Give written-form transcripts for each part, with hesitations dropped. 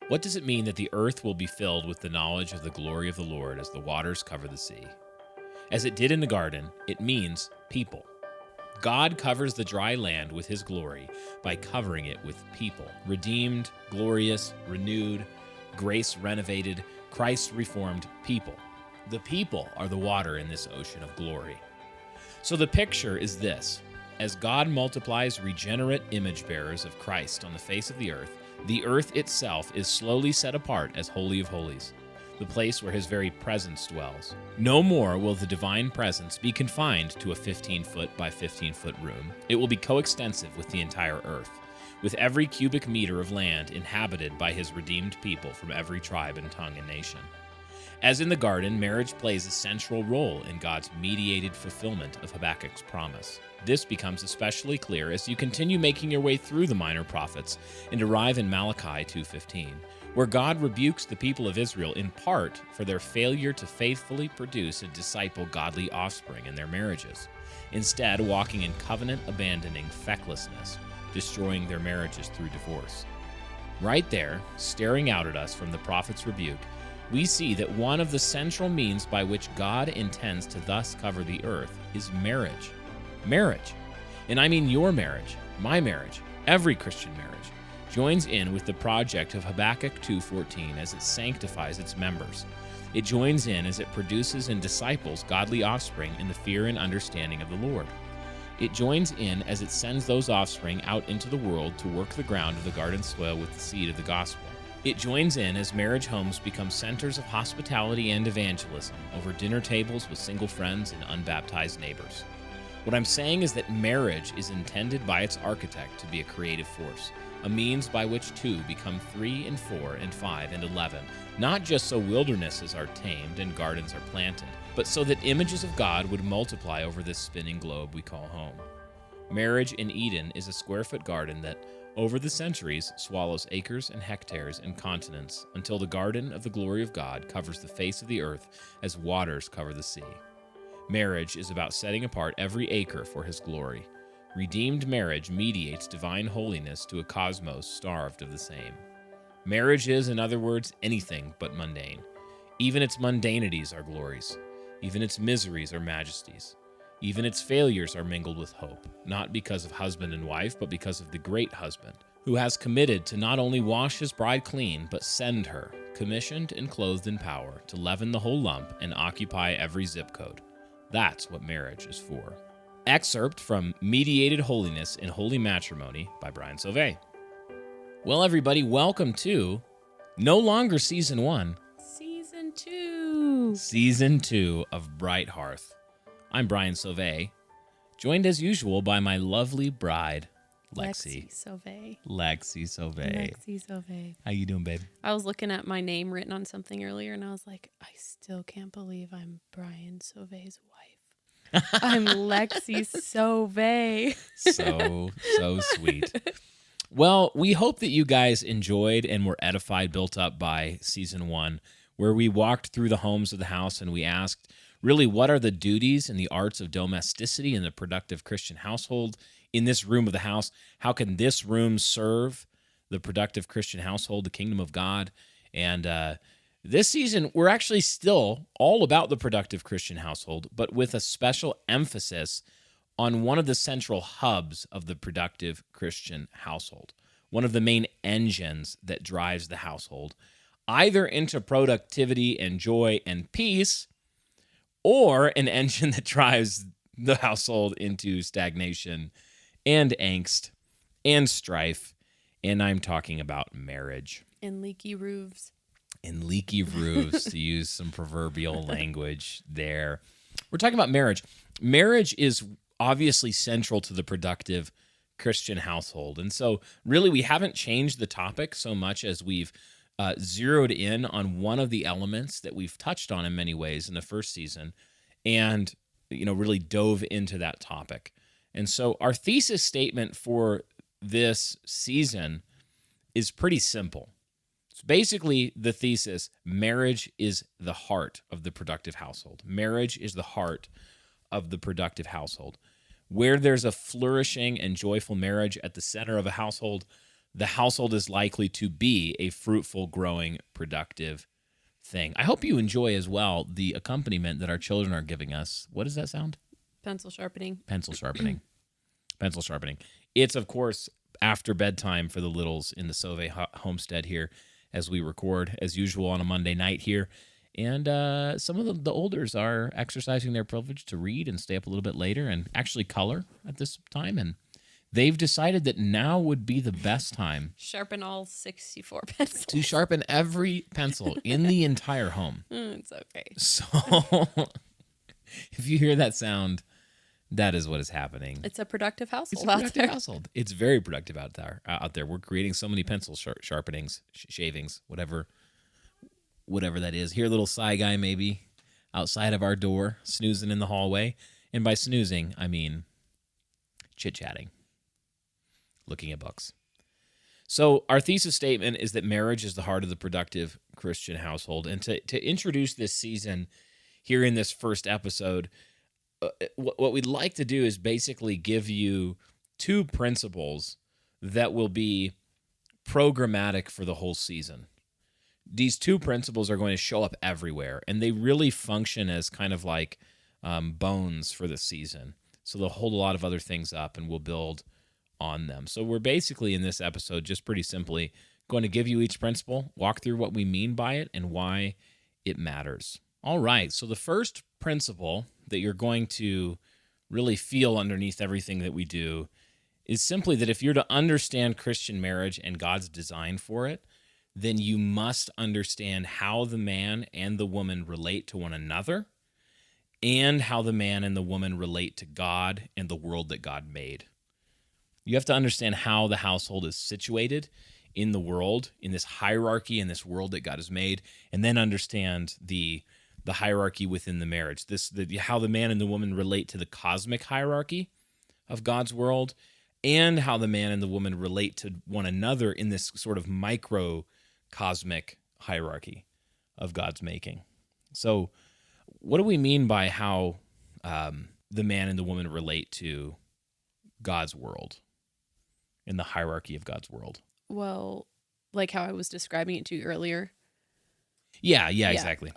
What does it mean that the earth will be filled with the knowledge of the glory of the Lord as the waters cover the sea? As it did in the garden, it means people. God covers the dry land with his glory by covering it with people. Redeemed, glorious, renewed, grace renovated, Christ reformed people. The people are the water in this ocean of glory. So the picture is this. As God multiplies regenerate image bearers of Christ on the face of the earth itself is slowly set apart as Holy of Holies, the place where his very presence dwells. No more will the divine presence be confined to a 15-foot by 15-foot room. It will be coextensive with the entire earth, with every cubic meter of land inhabited by his redeemed people from every tribe and tongue and nation. As in the garden, marriage plays a central role in God's mediated fulfillment of Habakkuk's promise. This becomes especially clear as you continue making your way through the minor prophets and arrive in Malachi 2:15, where God rebukes the people of Israel in part for their failure to faithfully produce and disciple godly offspring in their marriages, instead walking in covenant-abandoning fecklessness, destroying their marriages through divorce. Right there, staring out at us from the prophet's rebuke, we see that one of the central means by which God intends to thus cover the earth is marriage. Marriage, and I mean your marriage, my marriage, every Christian marriage, joins in with the project of Habakkuk 2:14 as it sanctifies its members. It joins in as it produces and disciples godly offspring in the fear and understanding of the Lord. It joins in as it sends those offspring out into the world to work the ground of the garden soil with the seed of the gospel. It joins in as marriage homes become centers of hospitality and evangelism over dinner tables with single friends and unbaptized neighbors. What I'm saying is that marriage is intended by its architect to be a creative force, a means by which two become 3 and 4 and 5 and 11, not just so wildernesses are tamed and gardens are planted, but so that images of God would multiply over this spinning globe we call home. Marriage in Eden is a square-foot garden that, over the centuries, swallows acres and hectares and continents until the garden of the glory of God covers the face of the earth as waters cover the sea. Marriage is about setting apart every acre for his glory. Redeemed marriage mediates divine holiness to a cosmos starved of the same. Marriage is, in other words, anything but mundane. Even its mundanities are glories. Even its miseries are majesties. Even its failures are mingled with hope, not because of husband and wife, but because of the great husband, who has committed to not only wash his bride clean, but send her, commissioned and clothed in power, to leaven the whole lump and occupy every zip code. That's what marriage is for. Excerpt from Mediated Holiness in Holy Matrimony by Brian Sauvé. Well, everybody, welcome to no longer Season 1. Season 2. Season 2 of Bright Hearth. I'm Brian Sauvé, joined as usual by my lovely bride, Lexy Sauvé. Lexy Sauvé. Lexy Sauvé. How you doing, babe? I was looking at my name written on something earlier, and I was like, I still can't believe I'm Brian Sauvé's wife. I'm Lexy Sauvé. So sweet. Well, we hope that you guys enjoyed and were edified, built up by Season 1, where we walked through the homes of the house and we asked, really, what are the duties and the arts of domesticity in the productive Christian household? In this room of the house, how can this room serve the productive Christian household, the kingdom of God? And this season, we're actually still all about the productive Christian household, but with a special emphasis on one of the central hubs of the productive Christian household, one of the main engines that drives the household, either into productivity and joy and peace, or an engine that drives the household into stagnation and angst and strife. And I'm talking about marriage. And leaky roofs. And leaky roofs, to use some proverbial language there. We're talking about marriage. Marriage is obviously central to the productive Christian household. And so really we haven't changed the topic so much as we've zeroed in on one of the elements that we've touched on in many ways in the first season and, really dove into that topic. And so our thesis statement for this season is pretty simple. It's basically the thesis: marriage is the heart of the productive household. Marriage is the heart of the productive household. Where there's a flourishing and joyful marriage at the center of a household, the household is likely to be a fruitful, growing, productive thing. I hope you enjoy as well the accompaniment that our children are giving us. What does that sound? Pencil sharpening. Pencil sharpening. Pencil sharpening. It's, of course, after bedtime for the littles in the Sauvé homestead here as we record, as usual, on a Monday night here. And some of the olders are exercising their privilege to read and stay up a little bit later and actually color at this time. And they've decided that now would be the best time. Sharpen all 64 pencils. To sharpen every pencil in the entire home. It's okay. So if you hear that sound, that is what is happening. It's a productive household. It's a productive household. It's very productive out there. We're creating so many pencil sharpenings, shavings, whatever that is. Hear a little Psy guy maybe outside of our door, snoozing in the hallway. And by snoozing, I mean chit-chatting, looking at books. So our thesis statement is that marriage is the heart of the productive Christian household. And to introduce this season here in this first episode, what we'd like to do is basically give you two principles that will be programmatic for the whole season. These two principles are going to show up everywhere, and they really function as kind of like bones for the season. So they'll hold a lot of other things up, and we'll build on them. So we're basically in this episode just pretty simply going to give you each principle, walk through what we mean by it, and why it matters. All right, so the first principle that you're going to really feel underneath everything that we do is simply that if you're to understand Christian marriage and God's design for it, then you must understand how the man and the woman relate to one another and how the man and the woman relate to God and the world that God made. You have to understand how the household is situated in the world, in this hierarchy, in this world that God has made, and then understand the hierarchy within the marriage. How the man and the woman relate to the cosmic hierarchy of God's world, and how the man and the woman relate to one another in this sort of microcosmic hierarchy of God's making. So what do we mean by how the man and the woman relate to God's world in the hierarchy of God's world? Well, like how I was describing it to you earlier. Yeah, exactly.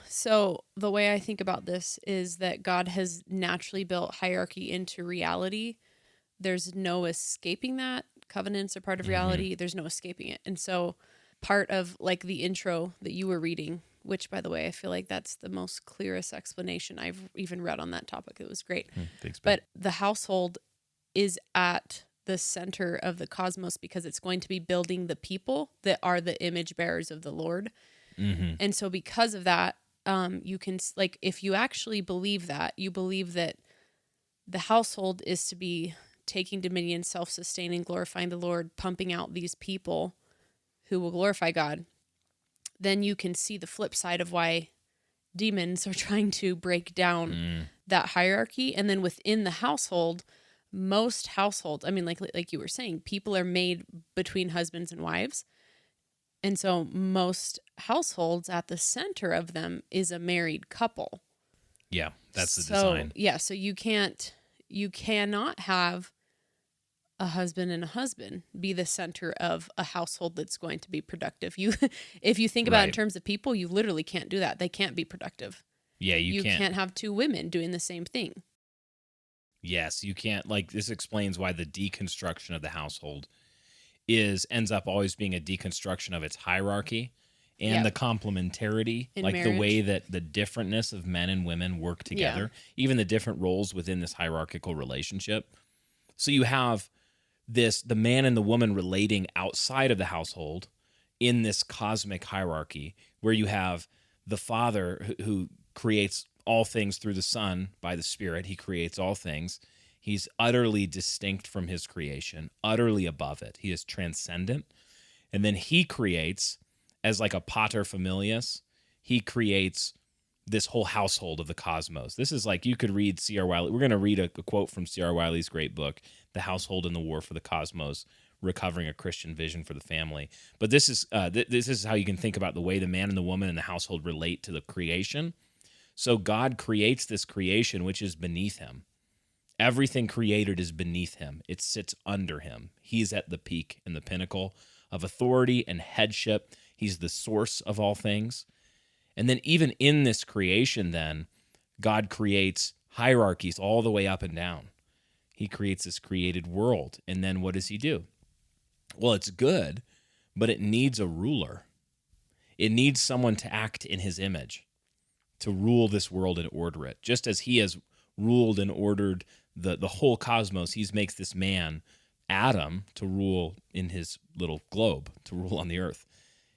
So the way I think about this is that God has naturally built hierarchy into reality. There's no escaping that. Covenants are part of reality. There's no escaping it. And so part of like the intro that you were reading, which by the way, I feel like that's the most clearest explanation I've even read on that topic. It was great. Thanks, but the household is at the center of the cosmos because it's going to be building the people that are the image bearers of the Lord. Mm-hmm. And so because of that, you can, like, if you actually believe that, you believe that the household is to be taking dominion, self-sustaining, glorifying the Lord, pumping out these people who will glorify God, then you can see the flip side of why demons are trying to break down that hierarchy. And then within the household, most households, I mean, like you were saying, people are made between husbands and wives. And so most households, at the center of them is a married couple. Yeah, that's the design. Yeah, so you cannot have a husband and a husband be the center of a household that's going to be productive. If you think about it in terms of people, you literally can't do that. They can't be productive. Yeah, you can't have two women doing the same thing. Yes, you can't. Like, this explains why the deconstruction of the household ends up always being a deconstruction of its hierarchy and the complementarity, in like marriage. The way that the differentness of men and women work together, even the different roles within this hierarchical relationship. So you have the man and the woman relating outside of the household in this cosmic hierarchy, where you have the Father who creates all things through the Son by the Spirit. He creates all things. He's utterly distinct from his creation, utterly above it. He is transcendent. And then he creates, as like a pater familias, he creates this whole household of the cosmos. This is like, you could read C.R. Wiley. We're going to read a quote from C.R. Wiley's great book, The Household in the War for the Cosmos, Recovering a Christian Vision for the Family. But this is how you can think about the way the man and the woman and the household relate to the creation. So God creates this creation which is beneath him. Everything created is beneath him. It sits under him. He's at the peak and the pinnacle of authority and headship. He's the source of all things. And then even in this creation, then, God creates hierarchies all the way up and down. He creates this created world. And then what does he do? Well, it's good, but it needs a ruler. It needs someone to act in his image, to rule this world and order it. Just as he has ruled and ordered the whole cosmos, he makes this man, Adam, to rule in his little globe, to rule on the earth.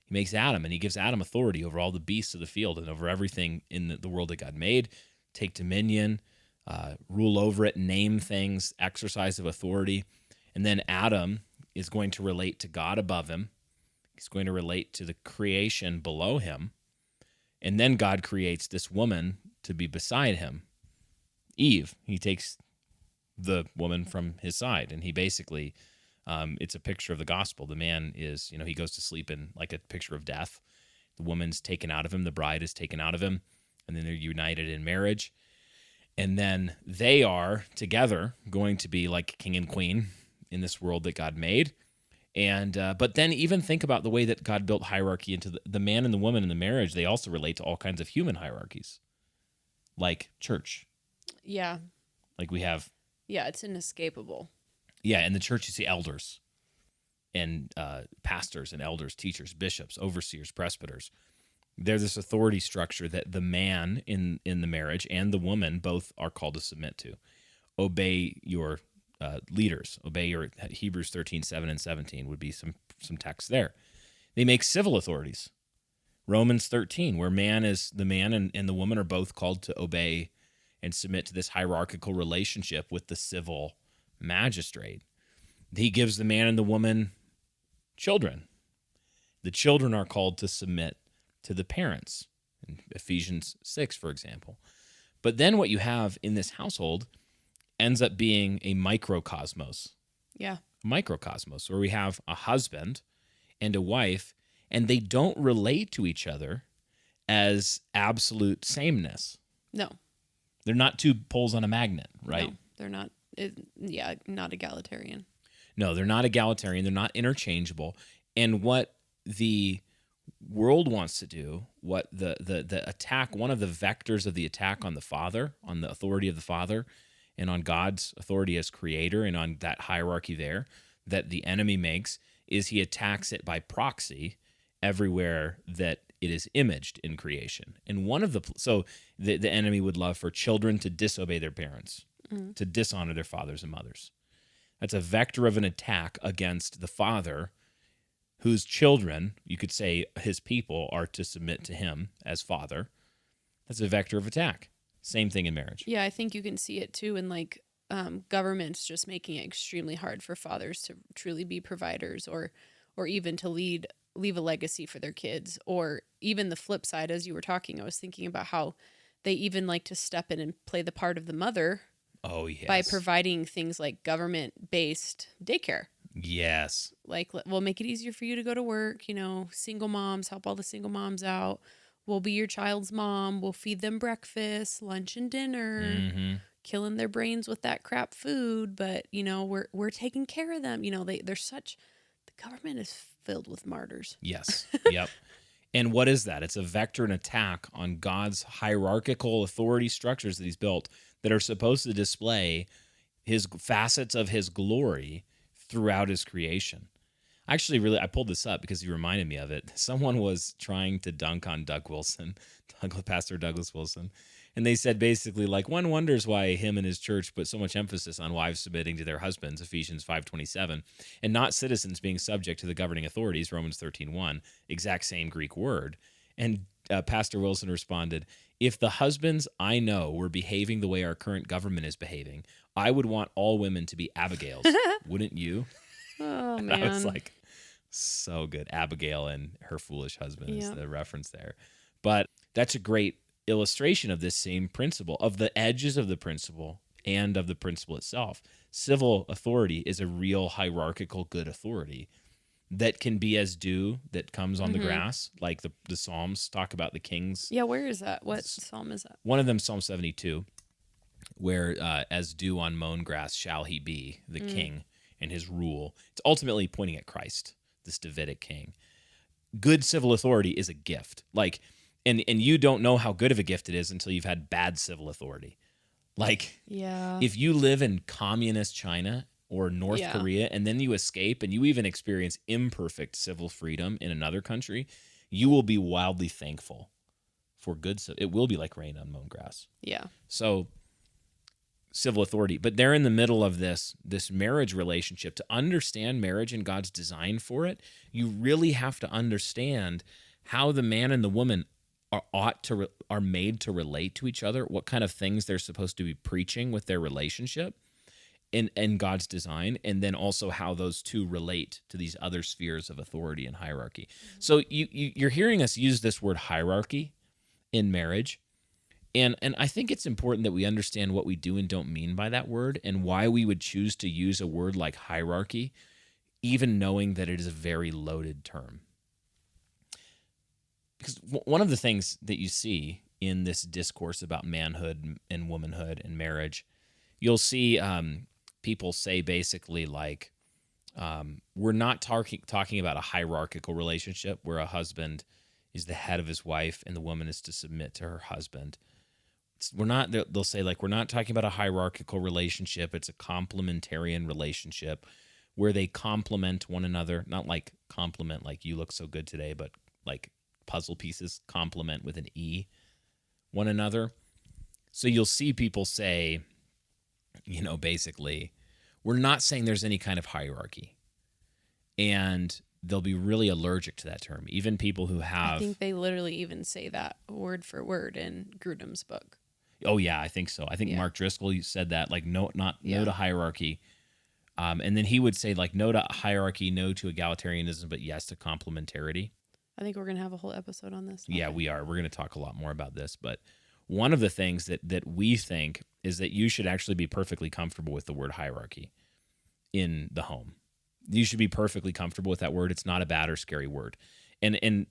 He makes Adam, and he gives Adam authority over all the beasts of the field and over everything in the world that God made. Take dominion, rule over it, name things, exercise of authority. And then Adam is going to relate to God above him. He's going to relate to the creation below him. And then God creates this woman to be beside him, Eve. He takes the woman from his side, and he basically, it's a picture of the gospel. The man is, he goes to sleep in like a picture of death. The woman's taken out of him. The bride is taken out of him, and then they're united in marriage. And then they are together going to be like king and queen in this world that God made. And but then even think about the way that God built hierarchy into the man and the woman in the marriage. They also relate to all kinds of human hierarchies, like church. Yeah. Like we have. Yeah, it's inescapable. Yeah, in the church you see elders and pastors and elders, teachers, bishops, overseers, presbyters. There's this authority structure that the man in the marriage and the woman both are called to submit to. Obey your leaders. Obey your Hebrews 13:7 and 17 would be some text there. They make civil authorities. Romans 13, where the man and the woman are both called to obey and submit to this hierarchical relationship with the civil magistrate. He gives the man and the woman children. The children are called to submit to the parents, in Ephesians 6, for example. But then what you have in this household ends up being a microcosmos. Yeah. Microcosmos, where we have a husband and a wife, and they don't relate to each other as absolute sameness. No. They're not two poles on a magnet, right? No, they're not. Not egalitarian. No, they're not egalitarian. They're not interchangeable. And what the world wants to do, what the attack, one of the vectors of the attack on the Father, on the authority of the Father, and on God's authority as creator, and on that hierarchy there, that the enemy makes, is he attacks it by proxy everywhere that it is imaged in creation. And the enemy would love for children to disobey their parents, to dishonor their fathers and mothers. That's a vector of an attack against the Father, whose children, you could say his people, are to submit to him as Father. That's a vector of attack. Same thing in marriage. Yeah, I think you can see it too in governments just making it extremely hard for fathers to truly be providers or even to leave a legacy for their kids. Or even the flip side, as you were talking, I was thinking about how they even like to step in and play the part of the mother. Oh, yes. By providing things like government-based daycare. Yes. Like, we'll make it easier for you to go to work, single moms, help all the single moms out. We'll be your child's mom. We'll feed them breakfast, lunch, and dinner, killing their brains with that crap food. But, we're taking care of them. The government is filled with martyrs. Yes. Yep. And what is that? It's a vector and attack on God's hierarchical authority structures that he's built that are supposed to display his facets of his glory throughout his creation. Actually, I pulled this up because you reminded me of it. Someone was trying to dunk on Pastor Douglas Wilson, and they said basically, like, one wonders why him and his church put so much emphasis on wives submitting to their husbands, Ephesians 5:27, and not citizens being subject to the governing authorities, Romans 13:1, exact same Greek word. And Pastor Wilson responded, if the husbands I know were behaving the way our current government is behaving, I would want all women to be Abigails. Wouldn't you? Oh, man. I was like, so good. Abigail and her foolish husband is the reference there. But that's a great illustration of this same principle, of the edges of the principle and of the principle itself. Civil authority is a real hierarchical good authority that can be as dew that comes on the grass, like the Psalms talk about the kings. Yeah, where is that? What psalm is that? One of them, Psalm 72, where as dew on mown grass shall he be, the king and his rule. It's ultimately pointing at Christ, this Davidic king. Good civil authority is a gift. Like, and you don't know how good of a gift it is until you've had bad civil authority. Like, if you live in communist China or North Korea, and then you escape and you even experience imperfect civil freedom in another country, you will be wildly thankful for good. It will be like rain on mown grass. Yeah. So civil authority, but they're in the middle of this marriage relationship. To understand marriage and God's design for it, you really have to understand how the man and the woman are made to relate to each other, what kind of things they're supposed to be preaching with their relationship in God's design, and then also how those two relate to these other spheres of authority and hierarchy. So you're hearing us use this word hierarchy in marriage, and I think it's important that we understand what we do and don't mean by that word, and why we would choose to use a word like hierarchy, even knowing that it is a very loaded term. Because one of the things that you see in this discourse about manhood and womanhood and marriage, you'll see people say basically like, we're not talking about a hierarchical relationship where a husband is the head of his wife and the woman is to submit to her husband. They'll say like, we're not talking about a hierarchical relationship. It's a complementarian relationship where they complement one another, not like compliment like you look so good today, but like puzzle pieces complement with an E one another. So you'll see people say, basically, we're not saying there's any kind of hierarchy. And they'll be really allergic to that term. Even people who have... I think they literally even say that word for word in Grudem's book. Oh, yeah, I think so. I think Mark Driscoll said that, like, no to hierarchy. And then he would say, like, no to hierarchy, no to egalitarianism, but yes to complementarity. I think we're going to have a whole episode on this. Yeah, we are. We're going to talk a lot more about this. But one of the things that we think is that you should actually be perfectly comfortable with the word hierarchy in the home. You should be perfectly comfortable with that word. It's not a bad or scary word. And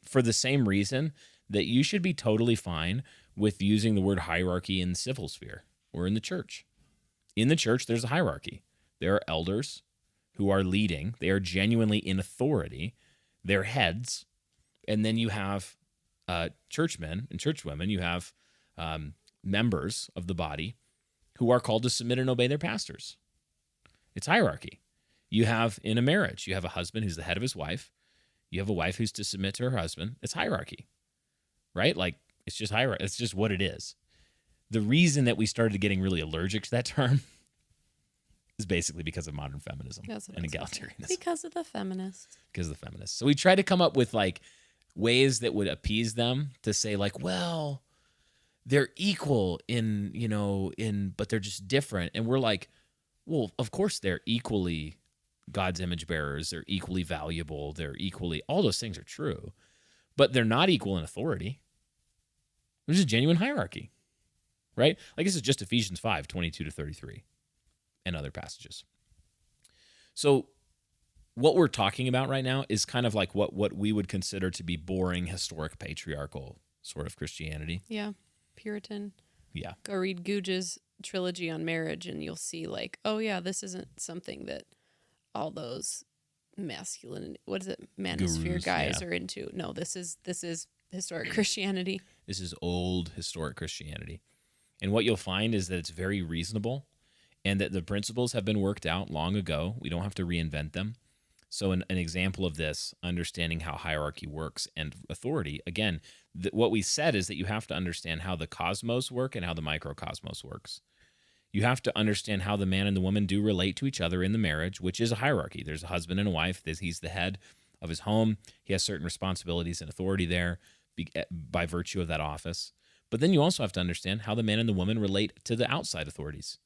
for the same reason that you should be totally fine with using the word hierarchy in the civil sphere or in the church. In the church, there's a hierarchy. There are elders who are leading. They are genuinely in authority. They're heads. And then you have churchmen and churchwomen. You have members of the body who are called to submit and obey their pastors. It's hierarchy. You have in a marriage, you have a husband who's the head of his wife. You have a wife who's to submit to her husband. It's hierarchy, right? Like, it's just hierarchy. It's just what it is. The reason that we started getting really allergic to that term is basically because of modern feminism and egalitarianism. Because of the feminists. Because of the feminists. So we tried to come up with like ways that would appease them to say like, well, they're equal but they're just different. And we're like, well, of course they're equally God's image bearers. They're equally valuable. All those things are true, but they're not equal in authority. There's a genuine hierarchy, right? Like this is just Ephesians 5:22-33 and other passages. So what we're talking about right now is kind of like what we would consider to be boring, historic, patriarchal sort of Christianity. Yeah. Puritan. Yeah. Go read Googe's trilogy on marriage and you'll see like, oh yeah, this isn't something that all those masculine, manosphere Gurus, guys are into. No, this is historic Christianity. This is old historic Christianity. And what you'll find is that it's very reasonable and that the principles have been worked out long ago. We don't have to reinvent them. So an example of this, understanding how hierarchy works and authority, again, what we said is that you have to understand how the cosmos work and how the microcosmos works. You have to understand how the man and the woman do relate to each other in the marriage, which is a hierarchy. There's a husband and a wife. He's the head of his home. He has certain responsibilities and authority there by virtue of that office. But then you also have to understand how the man and the woman relate to the outside authorities.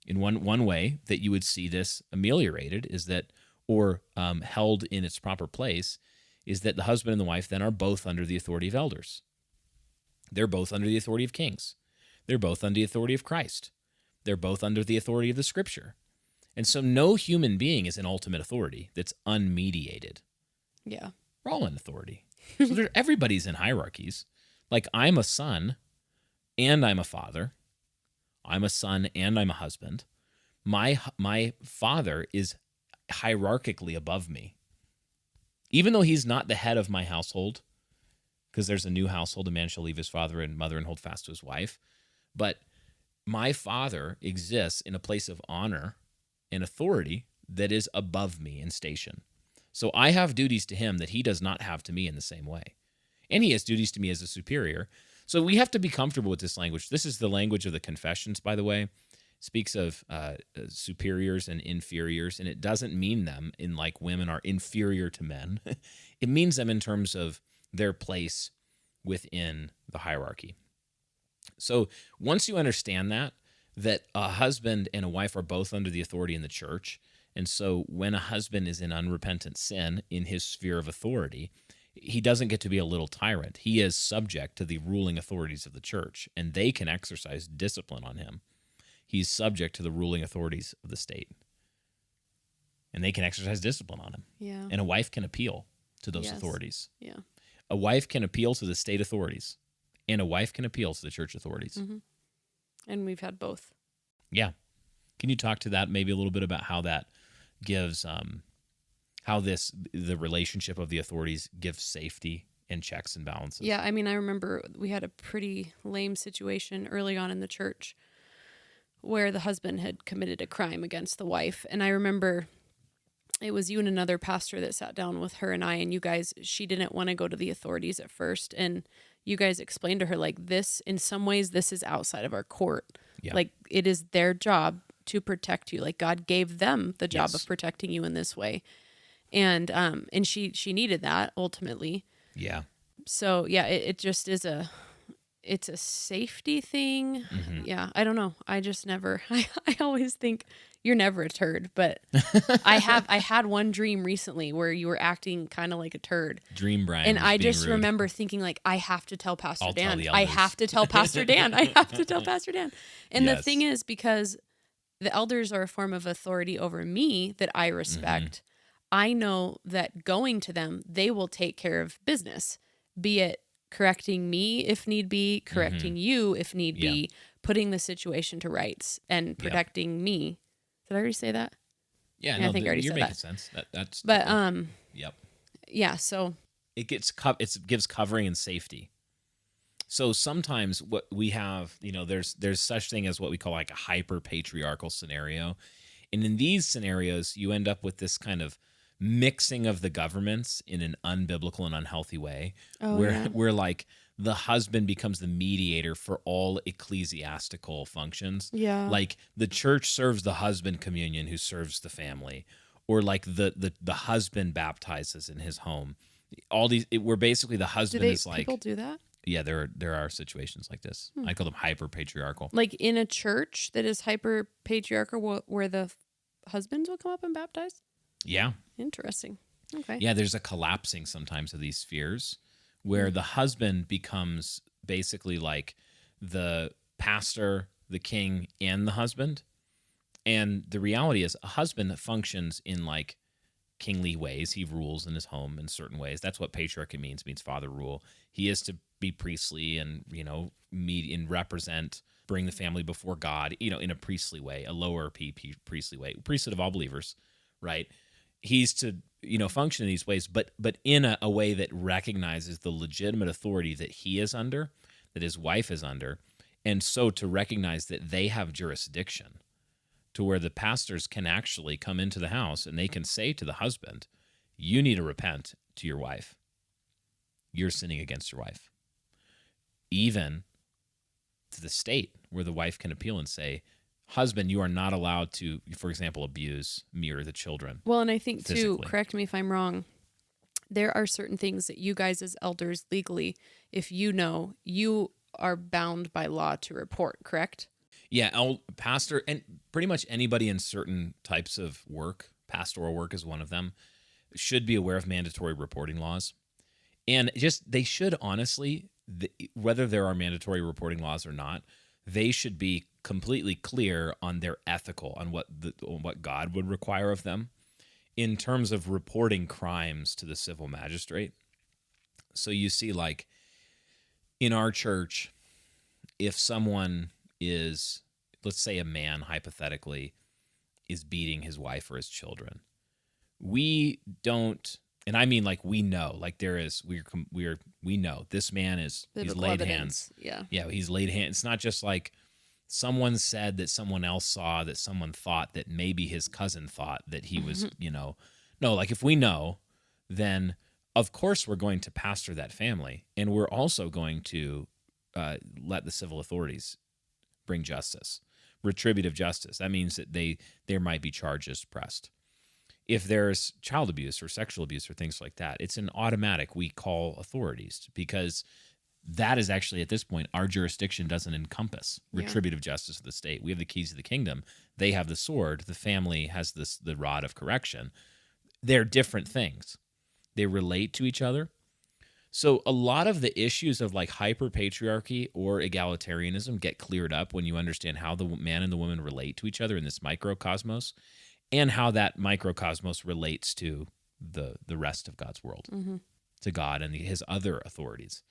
In one way that you would see this ameliorated is that, or held in its proper place, is that the husband and the wife then are both under the authority of elders. They're both under the authority of kings. They're both under the authority of Christ. They're both under the authority of the Scripture. And so no human being is an ultimate authority that's unmediated. Yeah. We're all in authority. So everybody's in hierarchies. Like, I'm a son and I'm a father. I'm a son and I'm a husband. My father is hierarchically above me. Even though he's not the head of my household, because there's a new household, a man shall leave his father and mother and hold fast to his wife. But my father exists in a place of honor and authority that is above me in station. So I have duties to him that he does not have to me in the same way. And he has duties to me as a superior. So we have to be comfortable with this language. This is the language of the Confessions, by the way. It speaks of superiors and inferiors, and it doesn't mean them in like women are inferior to men. It means them in terms of their place within the hierarchy. So once you understand that a husband and a wife are both under the authority in the church, and so when a husband is in unrepentant sin in his sphere of authority, he doesn't get to be a little tyrant. He is subject to the ruling authorities of the church, and they can exercise discipline on him. He's subject to the ruling authorities of the state, and they can exercise discipline on him. Yeah. And a wife can appeal to those authorities. Yeah. A wife can appeal to the state authorities, and a wife can appeal to the church authorities. Mm-hmm. And we've had both. Yeah. Can you talk to that maybe a little bit about how that gives, how the relationship of the authorities gives safety and checks and balances? Yeah, I mean, I remember we had a pretty lame situation early on in the church where the husband had committed a crime against the wife. And I remember it was you and another pastor that sat down with her and I, and you guys, she didn't want to go to the authorities at first. And you guys explained to her, like, this, in some ways, this is outside of our court. Yeah. Like, it is their job to protect you. Like, God gave them the job of protecting you in this way. And she needed that ultimately. Yeah. So yeah, it just is it's a safety thing. Mm-hmm. Yeah. I don't know. I just never, I always think you're never a turd, but I had one dream recently where you were acting kind of like a turd. Dream Brian. And I just rude. remember thinking, like, I have to tell Pastor I'll Dan. tell the I elders. have to tell Pastor Dan. I have to tell Pastor Dan. And Yes. the thing is, because the elders are a form of authority over me that I respect, Mm-hmm. I know that going to them, they will take care of business, be it correcting me if need be, correcting you if need be, putting the situation to rights and protecting me. Did I already say that? Yeah, I think I already you're said making that. sense. That's But yep. yeah, so It gives covering and safety. So sometimes what we have, there's such thing as what we call like a hyper patriarchal scenario, and in these scenarios, you end up with this kind of mixing of the governments in an unbiblical and unhealthy way, where like the husband becomes the mediator for all ecclesiastical functions. Yeah. Like the church serves the husband communion who serves the family, or like the husband baptizes in his home. All these, where basically the husband is like, people do that? yeah, there are situations like this. I call them hyper patriarchal. Like in a church that is hyper patriarchal, where the husbands will come up and baptize? Yeah. Interesting. Okay. Yeah, there's a collapsing sometimes of these spheres where the husband becomes basically like the pastor, the king, and the husband. And the reality is a husband functions in like kingly ways. He rules in his home in certain ways. That's what patriarchy means father rule. He is to be priestly and, meet and represent, bring the family before God, in a priestly way, a lower priestly way, priesthood of all believers, right? He's to, function in these ways, but in a way that recognizes the legitimate authority that he is under, that his wife is under, and so to recognize that they have jurisdiction to where the pastors can actually come into the house and they can say to the husband, you need to repent to your wife. You're sinning against your wife. Even to the state where the wife can appeal and say, husband, you are not allowed to, for example, abuse me or the children. Well, and I think physically. too, correct me if I'm wrong, there are certain things that you guys as elders legally, if you are bound by law to report, correct? Yeah, pastor, and pretty much anybody in certain types of work, pastoral work is one of them, should be aware of mandatory reporting laws. And they should honestly, whether there are mandatory reporting laws or not, they should be completely clear on their ethical, on what God would require of them in terms of reporting crimes to the civil magistrate. So you see, like, in our church, if someone is let's say a man hypothetically is beating his wife or his children. We don't, and I mean like we know, like we know this man he's laid hands. Yeah, he's laid hands. It's not just like someone said that someone else saw, that someone thought that maybe his cousin thought that he was, no, like if we know, then of course we're going to pastor that family, and we're also going to let the civil authorities bring justice, retributive justice. That means that there might be charges pressed. If there's child abuse or sexual abuse or things like that, it's an automatic, we call authorities, because that is actually, at this point, our jurisdiction doesn't encompass retributive justice of the state. We have the keys of the kingdom. They have the sword. The family has the rod of correction. They're different things. They relate to each other. So a lot of the issues of like hyper-patriarchy or egalitarianism get cleared up when you understand how the man and the woman relate to each other in this microcosmos, and how that microcosmos relates to the rest of God's world, to God and his other authorities.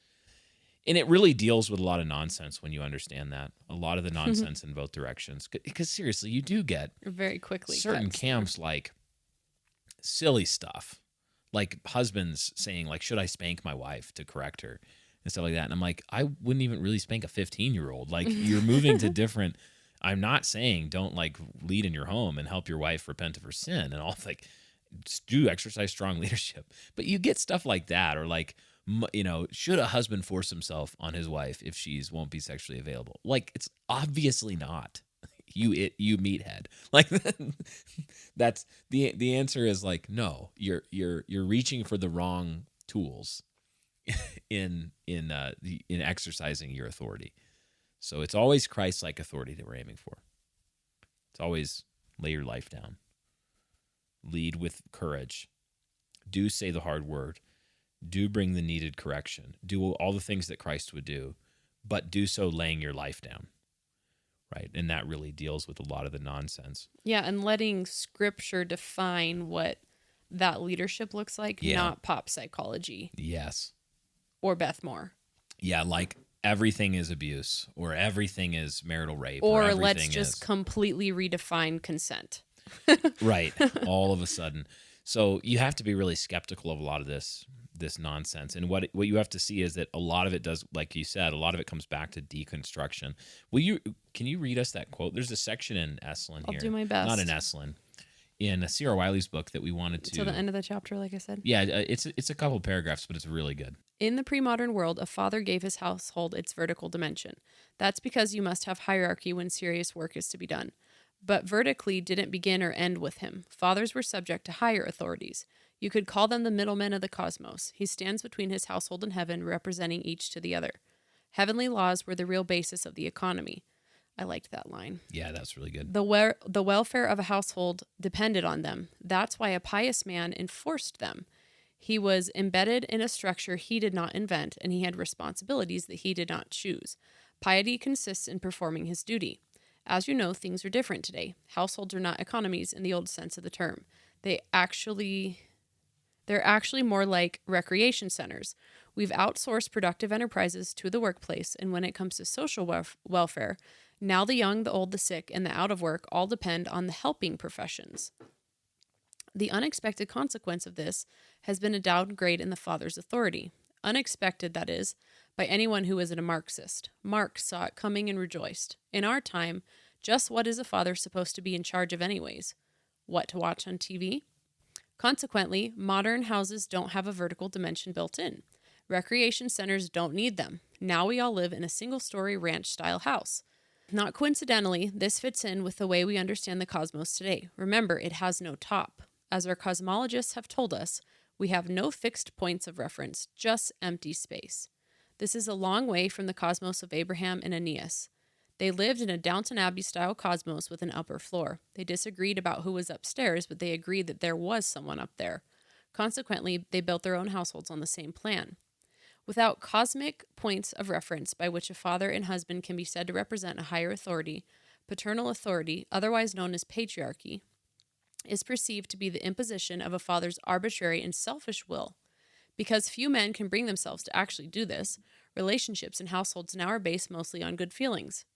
And it really deals with a lot of nonsense when you understand that. A lot of the nonsense in both directions. Because seriously, you do get very quickly certain camps like silly stuff. Like husbands saying, like, should I spank my wife to correct her and stuff like that? And I'm like, I wouldn't even really spank a 15-year-old. Like, you're moving to different. I'm not saying don't like lead in your home and help your wife repent of her sin and all, like, do exercise strong leadership. But you get stuff like that, or like, should a husband force himself on his wife if she's won't be sexually available? Like, it's obviously not. You meathead. Like, that's the answer is like, no, you're reaching for the wrong tools in exercising your authority. So it's always Christ-like authority that we're aiming for. It's always lay your life down. Lead with courage. Do say the hard word. Do bring the needed correction. Do all the things that Christ would do, but do so laying your life down. Right? And that really deals with a lot of the nonsense. Yeah, and letting Scripture define what that leadership looks like, not pop psychology. Yes. Or Beth Moore. Yeah, like everything is abuse, or everything is marital rape. Or let's just completely redefine consent. Right. All of a sudden. So you have to be really skeptical of a lot of this nonsense. And what you have to see is that a lot of it does, like you said, a lot of it comes back to deconstruction. Can you read us that quote? There's a section in Esalen here. I'll do my best. Not in Esalen. In C.R. Wiley's book that we wanted to... Till the end of the chapter, like I said? Yeah, it's a couple paragraphs, but it's really good. In the pre-modern world, a father gave his household its vertical dimension. That's because you must have hierarchy when serious work is to be done. But vertically didn't begin or end with him. Fathers were subject to higher authorities. You could call them the middlemen of the cosmos. He stands between his household and heaven, representing each to the other. Heavenly laws were the real basis of the economy. I liked that line. Yeah, that's really good. The welfare of a household depended on them. That's why a pious man enforced them. He was embedded in a structure he did not invent, and he had responsibilities that he did not choose. Piety consists in performing his duty. As you know, things are different today. Households are not economies in the old sense of the term. They're actually more like recreation centers. We've outsourced productive enterprises to the workplace, and when it comes to social welfare, now the young, the old, the sick, and the out of work all depend on the helping professions. The unexpected consequence of this has been a downgrade in the father's authority. Unexpected, that is, by anyone who isn't a Marxist. Marx saw it coming and rejoiced. In our time, just what is a father supposed to be in charge of anyways? What to watch on TV? Consequently, modern houses don't have a vertical dimension built in. Recreation centers don't need them. Now we all live in a single-story ranch-style house. Not coincidentally, this fits in with the way we understand the cosmos today. Remember, it has no top. As our cosmologists have told us, we have no fixed points of reference, just empty space. This is a long way from the cosmos of Abraham and Aeneas. They lived in a Downton Abbey-style cosmos with an upper floor. They disagreed about who was upstairs, but they agreed that there was someone up there. Consequently, they built their own households on the same plan. Without cosmic points of reference by which a father and husband can be said to represent a higher authority, paternal authority, otherwise known as patriarchy, is perceived to be the imposition of a father's arbitrary and selfish will. Because few men can bring themselves to actually do this, relationships in households now are based mostly on good feelings.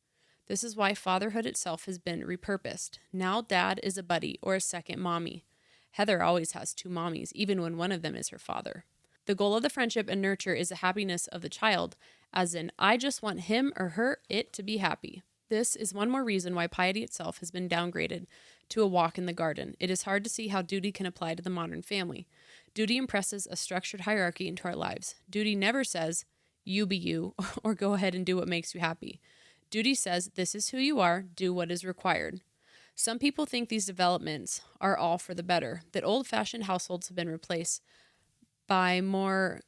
This is why fatherhood itself has been repurposed. Now dad is a buddy or a second mommy. Heather always has two mommies, even when one of them is her father. The goal of the friendship and nurture is the happiness of the child, as in, I just want him or her, it to be happy. This is one more reason why piety itself has been downgraded to a walk in the garden. It is hard to see how duty can apply to the modern family. Duty impresses a structured hierarchy into our lives. Duty never says, you be you, or go ahead and do what makes you happy. Duty says, this is who you are, do what is required. Some people think these developments are all for the better, that old-fashioned households have been replaced by more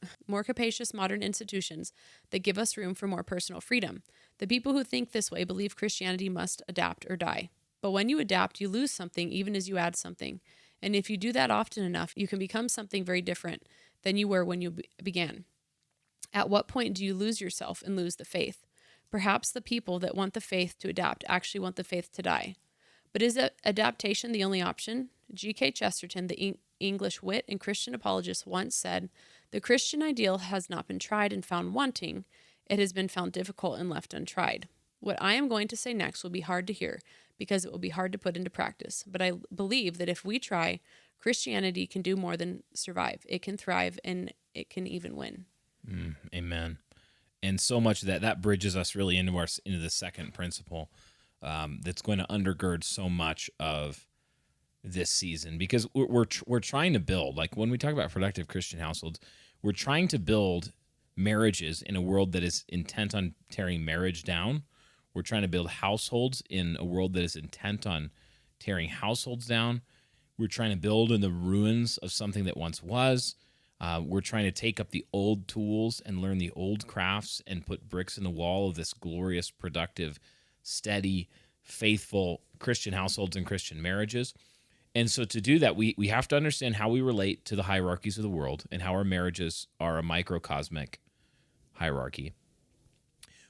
capacious modern institutions that give us room for more personal freedom. The people who think this way believe Christianity must adapt or die. But when you adapt, you lose something even as you add something. And if you do that often enough, you can become something very different than you were when you began. At what point do you lose yourself and lose the faith? Perhaps the people that want the faith to adapt actually want the faith to die. But is adaptation the only option? G.K. Chesterton, the English wit and Christian apologist, once said, the Christian ideal has not been tried and found wanting. It has been found difficult and left untried. What I am going to say next will be hard to hear because it will be hard to put into practice. But I believe that if we try, Christianity can do more than survive. It can thrive and it can even win. Amen. And so much of that bridges us really into the second principle that's going to undergird so much of this season, because we're trying to build, like when we talk about productive Christian households, we're trying to build marriages in a world that is intent on tearing marriage down. We're trying to build households in a world that is intent on tearing households down. We're trying to build in the ruins of something that once was. We're trying to take up the old tools and learn the old crafts and put bricks in the wall of this glorious, productive, steady, faithful Christian households and Christian marriages. And so to do that, we have to understand how we relate to the hierarchies of the world and how our marriages are a microcosmic hierarchy.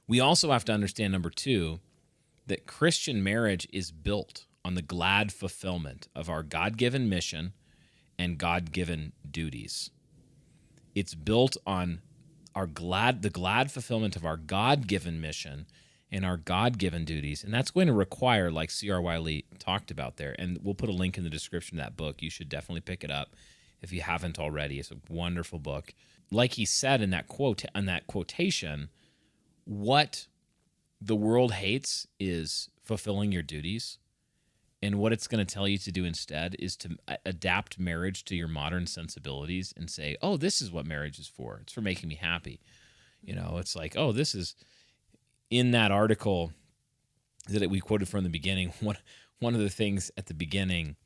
We also have to understand, number two, that Christian marriage is built on the glad fulfillment of our God-given mission and God-given duties. It's built on the glad fulfillment of our God-given mission and our God-given duties. And that's going to require, like C.R. Wiley talked about there, and we'll put a link in the description of that book. You should definitely pick it up if you haven't already. It's a wonderful book. Like he said in that quotation, what the world hates is fulfilling your duties. And what it's going to tell you to do instead is to adapt marriage to your modern sensibilities and say, oh, this is what marriage is for. It's for making me happy. It's like, oh, this is in that article that we quoted from the beginning. One of the things at the beginning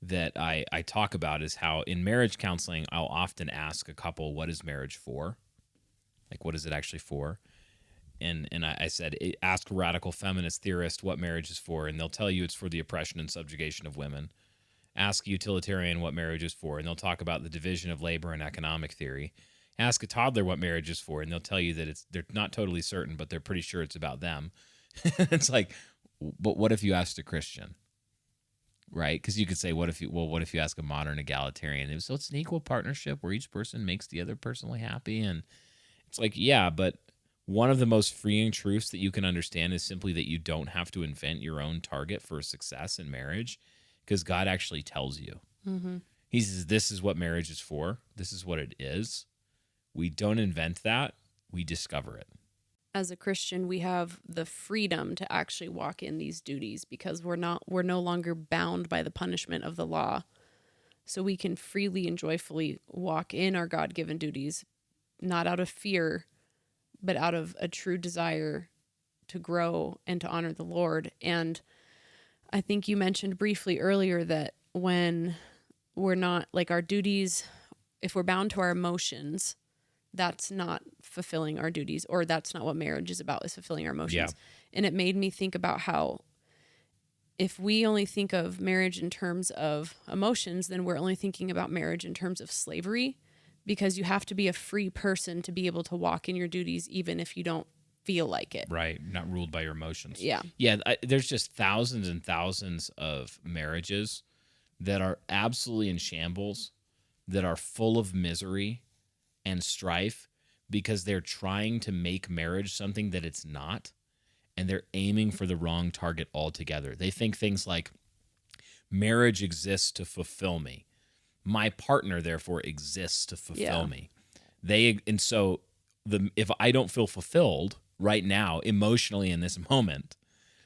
that I talk about is how in marriage counseling, I'll often ask a couple, what is marriage for? Like, what is it actually for? And I said, ask a radical feminist theorist what marriage is for, and they'll tell you it's for the oppression and subjugation of women. Ask a utilitarian what marriage is for, and they'll talk about the division of labor and economic theory. Ask a toddler what marriage is for, and they'll tell you that they're not totally certain, but they're pretty sure it's about them. It's like, but what if you asked a Christian, right? Because you could say, what if you ask a modern egalitarian? So it's an equal partnership where each person makes the other person happy, and it's like, yeah, but one of the most freeing truths that you can understand is simply that you don't have to invent your own target for success in marriage, because God actually tells you. Mm-hmm. He says, this is what marriage is for. This is what it is. We don't invent that. We discover it. As a Christian, we have the freedom to actually walk in these duties because we're no longer bound by the punishment of the law. So we can freely and joyfully walk in our God-given duties, not out of fear, but out of a true desire to grow and to honor the Lord. And I think you mentioned briefly earlier that when we're not, like, our duties, if we're bound to our emotions, that's not fulfilling our duties, or that's not what marriage is about, is fulfilling our emotions. Yeah. And it made me think about how if we only think of marriage in terms of emotions, then we're only thinking about marriage in terms of slavery, because you have to be a free person to be able to walk in your duties, even if you don't feel like it. Right. Not ruled by your emotions. Yeah. Yeah. There's just thousands and thousands of marriages that are absolutely in shambles, that are full of misery and strife because they're trying to make marriage something that it's not. and they're aiming for the wrong target altogether. They think things like, marriage exists to fulfill me. My partner, therefore, exists to fulfill me. So if I don't feel fulfilled right now, emotionally in this moment,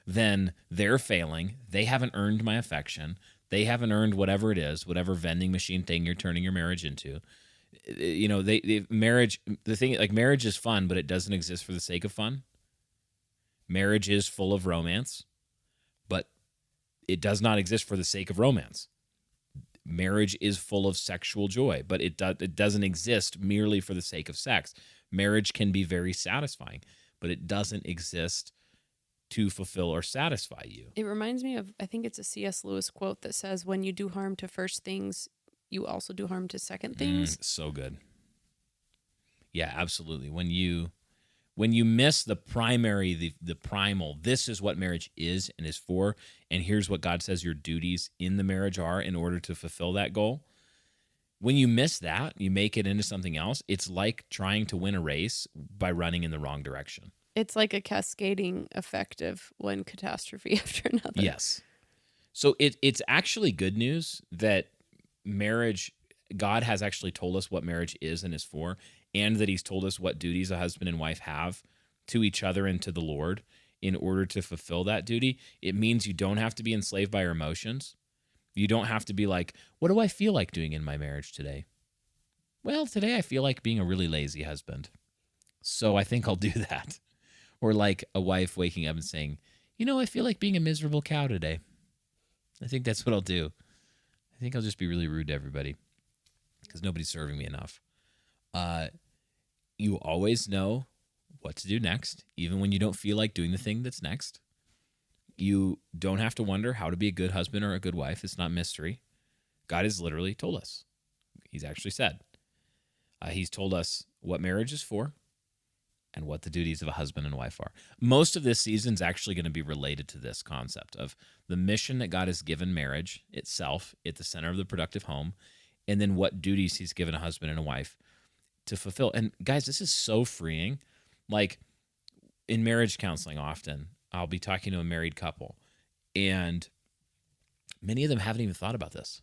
then they're failing. They haven't earned my affection. They haven't earned whatever it is, whatever vending machine thing you're turning your marriage into. You know, marriage is fun, but it doesn't exist for the sake of fun. Marriage is full of romance, but it does not exist for the sake of romance. Marriage is full of sexual joy, but it doesn't exist merely for the sake of sex. Marriage can be very satisfying, but it doesn't exist to fulfill or satisfy you. It reminds me of, I think it's a C.S. Lewis quote that says, when you do harm to first things, you also do harm to second things. So good. Yeah, absolutely. When you miss the primary, the primal, this is what marriage is and is for, and here's what God says your duties in the marriage are in order to fulfill that goal. When you miss that, you make it into something else. It's like trying to win a race by running in the wrong direction. It's like a cascading effect of one catastrophe after another. Yes. So it's actually good news that marriage, God has actually told us what marriage is and is for, and that he's told us what duties a husband and wife have to each other and to the Lord in order to fulfill that duty. It means you don't have to be enslaved by your emotions. You don't have to be like, what do I feel like doing in my marriage today? Well, today I feel like being a really lazy husband, so I think I'll do that. Or like a wife waking up and saying, I feel like being a miserable cow today. I think that's what I'll do. I think I'll just be really rude to everybody because nobody's serving me enough. You always know what to do next, even when you don't feel like doing the thing that's next. You don't have to wonder how to be a good husband or a good wife. It's not mystery. God has literally told us. He's actually said. He's told us what marriage is for and what the duties of a husband and wife are. Most of this season is actually going to be related to this concept of the mission that God has given marriage itself at the center of the productive home, and then what duties he's given a husband and a wife to fulfill. And guys, this is so freeing. Like in marriage counseling, often I'll be talking to a married couple, and many of them haven't even thought about this.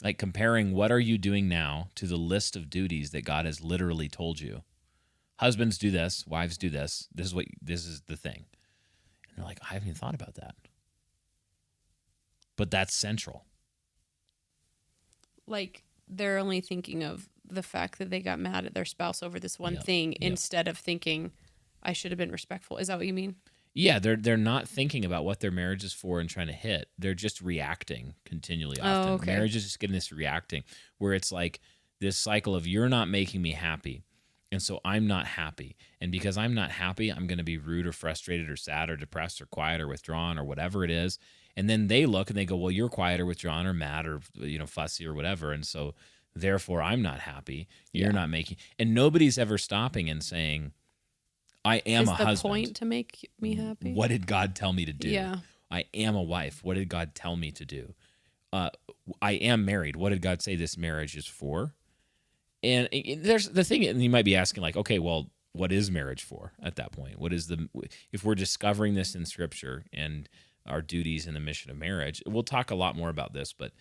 Like comparing what are you doing now to the list of duties that God has literally told you. Husbands do this, wives do this. This is the thing. And they're like, I haven't even thought about that. But that's central. Like they're only thinking of the fact that they got mad at their spouse over this one thing instead of thinking, I should have been respectful. Is that what you mean? Yeah, they're not thinking about what their marriage is for and trying to hit. They're just reacting continually often. Oh, okay. Marriage is just getting this reacting where it's like this cycle of you're not making me happy. And so I'm not happy. And because I'm not happy, I'm going to be rude or frustrated or sad or depressed or quiet or withdrawn or whatever it is. And then they look and they go, well, you're quiet or withdrawn or mad or fussy or whatever. And so therefore I'm not happy. You're not making. And nobody's ever stopping and saying, I am a husband. Is the point to make me happy? What did God tell me to do? Yeah. I am a wife. What did God tell me to do? I am married. What did God say this marriage is for? And there's the thing, and you might be asking like, okay, well, what is marriage for at that point? If we're discovering this in Scripture and our duties and the mission of marriage, we'll talk a lot more about this, but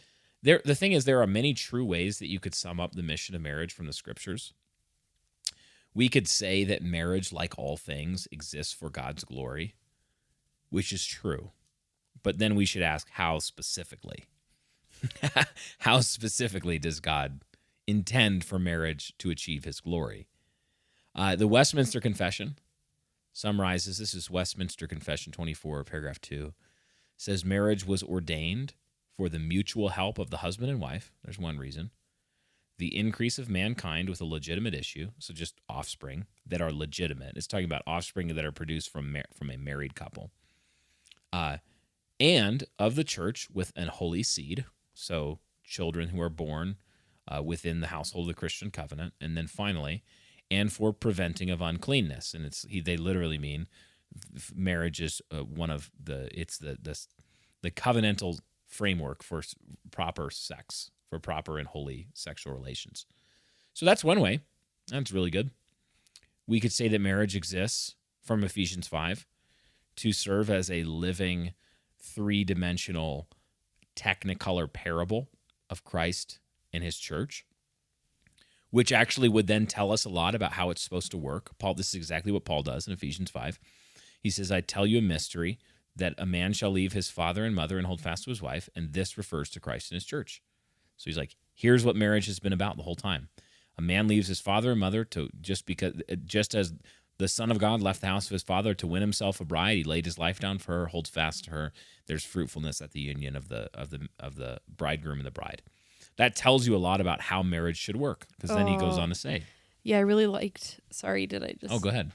the thing is there are many true ways that you could sum up the mission of marriage from the Scriptures. We could say that marriage, like all things, exists for God's glory, which is true. But then we should ask how specifically. How specifically does God intend for marriage to achieve his glory? The Westminster Confession summarizes, this is Westminster Confession 24, paragraph 2, says marriage was ordained for the mutual help of the husband and wife. There's one reason. The increase of mankind with a legitimate issue, so just offspring that are legitimate. It's talking about offspring that are produced from a married couple. And of the church with an holy seed, so children who are born within the household of the Christian covenant. And then finally, and for preventing of uncleanness. And they literally mean marriage is the covenantal framework for proper sex, for proper and holy sexual relations. So that's one way. That's really good. We could say that marriage exists from Ephesians 5 to serve as a living, three-dimensional technicolor parable of Christ and his church, which actually would then tell us a lot about how it's supposed to work. This is exactly what Paul does in Ephesians 5. He says, I tell you a mystery, that a man shall leave his father and mother and hold fast to his wife, and this refers to Christ and his church. So he's like, here's what marriage has been about the whole time. A man leaves his father and mother just as the Son of God left the house of his father to win himself a bride, he laid his life down for her, holds fast to her. There's fruitfulness at the union of the bridegroom and the bride. That tells you a lot about how marriage should work, because then he goes on to say. Yeah, I really liked, sorry, did I just... Oh, go ahead.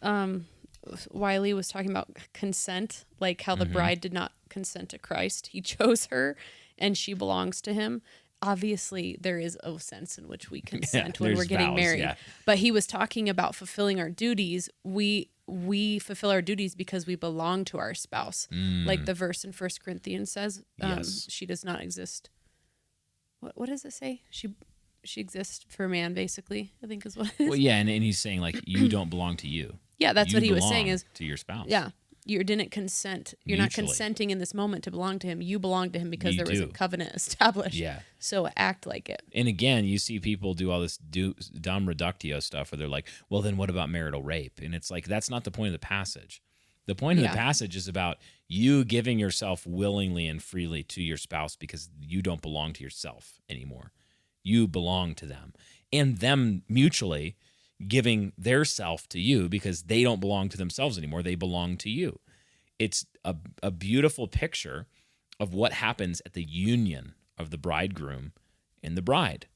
Wiley was talking about consent, like how the bride did not consent to Christ. He chose her and she belongs to him. Obviously, there is a sense in which we consent when we're getting married. Yeah. But he was talking about fulfilling our duties. We fulfill our duties because we belong to our spouse. Like the verse in 1 Corinthians says, yes. She does not exist. What does it say? She exists for man, basically, I think is what it is. Well, yeah, and he's saying, like, you don't belong to you. Yeah, that's what he was saying is... to your spouse. Yeah. You didn't consent. You're not consenting in this moment to belong to him. You belong to him because there was a covenant established. Yeah. So act like it. And again, you see people do all this dumb reductio stuff where they're like, well, then what about marital rape? And it's like, that's not the point of the passage. The point of the passage is about you giving yourself willingly and freely to your spouse because you don't belong to yourself anymore. You belong to them. And them mutually giving their self to you because they don't belong to themselves anymore. They belong to you. It's a beautiful picture of what happens at the union of the bridegroom and the bride.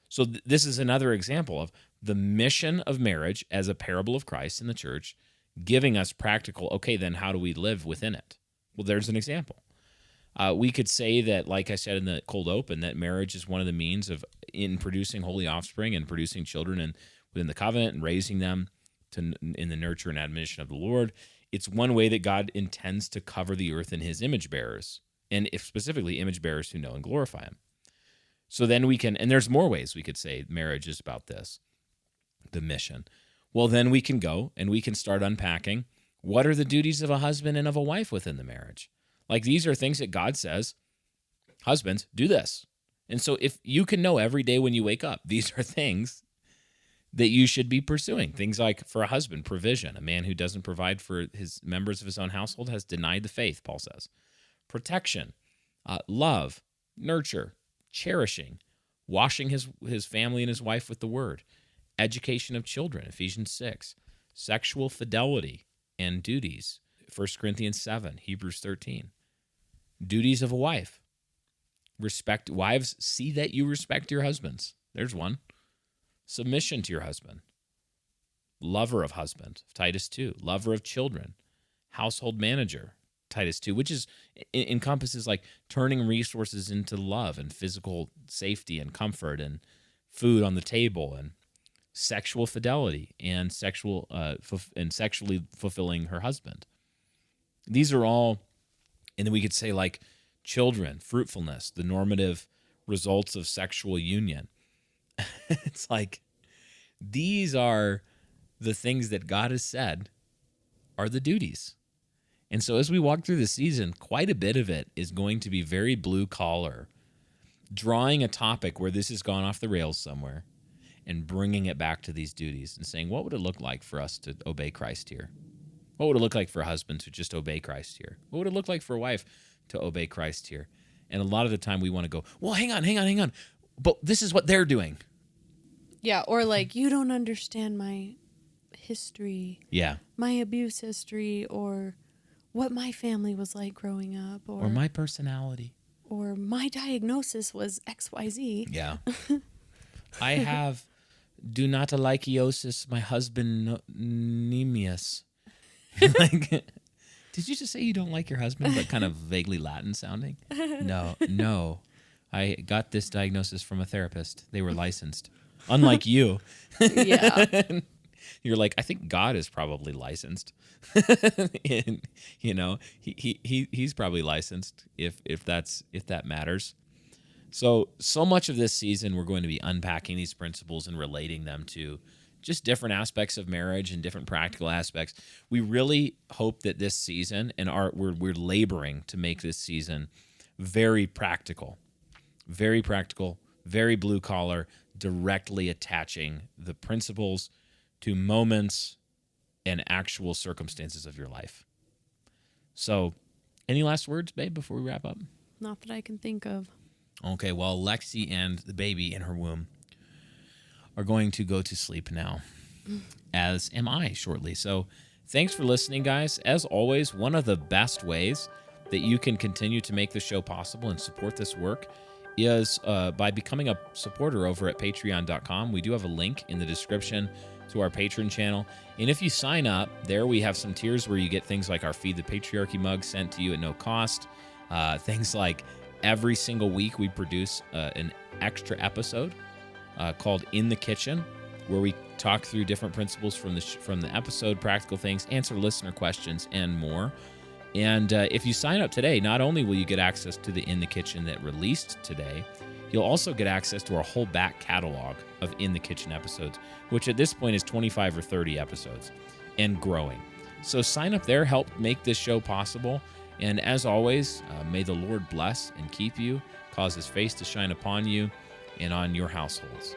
So this is another example of the mission of marriage as a parable of Christ in the church, giving us practical, okay, then how do we live within it? Well, there's an example. We could say that, like I said in the cold open, that marriage is one of the means in producing holy offspring and producing children and within the covenant and raising them in the nurture and admonition of the Lord. It's one way that God intends to cover the earth in his image bearers, and if specifically image bearers who know and glorify him. So then we can, and there's more ways we could say marriage is about this, the mission. Well, then we can go and we can start unpacking what are the duties of a husband and of a wife within the marriage. Like, these are things that God says, husbands, do this. And so if you can know every day when you wake up, these are things that you should be pursuing. Things like, for a husband, provision. A man who doesn't provide for his members of his own household has denied the faith, Paul says. Protection, love, nurture, cherishing, washing his family and his wife with the word, education of children, Ephesians 6, sexual fidelity and duties, 1 Corinthians 7, Hebrews 13. Duties of a wife. Respect, wives, see that you respect your husbands. There's one. Submission to your husband. Lover of husband, Titus 2. Lover of children. Household manager, Titus 2, which encompasses like turning resources into love and physical safety and comfort and food on the table and sexual fidelity and sexually fulfilling her husband. These are all, and then we could say like children, fruitfulness, the normative results of sexual union. It's like these are the things that God has said are the duties. And so as we walk through the season, quite a bit of it is going to be very blue collar, drawing a topic where this has gone off the rails somewhere and bringing it back to these duties and saying, what would it look like for us to obey Christ here? What would it look like for a husband to just obey Christ here? What would it look like for a wife to obey Christ here? And a lot of the time we want to go, well, hang on. But this is what they're doing. Yeah, or like, you don't understand my history. Yeah. My abuse history, or what my family was like growing up. Or my personality. Or my diagnosis was XYZ. Yeah. I have dunatalichiosis, my husband Nemius. Like, did you just say you don't like your husband, but kind of vaguely Latin sounding? No. I got this diagnosis from a therapist. They were licensed. Unlike you. Yeah. You're like, I think God is probably licensed. And, he's probably licensed if that matters. So much of this season we're going to be unpacking these principles and relating them to just different aspects of marriage and different practical aspects. We really hope that this season, and we're laboring to make this season very practical, very blue collar, directly attaching the principles to moments and actual circumstances of your life. So, any last words, babe, before we wrap up? Not that I can think of. Okay, well, Lexy and the baby in her womb are going to go to sleep now, as am I shortly. So thanks for listening, guys. As always, one of the best ways that you can continue to make the show possible and support this work is by becoming a supporter over at patreon.com. We do have a link in the description to our patron channel. And if you sign up, there we have some tiers where you get things like our Feed the Patriarchy mug sent to you at no cost. Things like every single week we produce an extra episode called In the Kitchen, where we talk through different principles from the episode, practical things, answer listener questions, and more. And if you sign up today, not only will you get access to the In the Kitchen that released today, you'll also get access to our whole back catalog of In the Kitchen episodes, which at this point is 25 or 30 episodes and growing. So sign up there, help make this show possible. And as always, may the Lord bless and keep you, cause his face to shine upon you and on your households.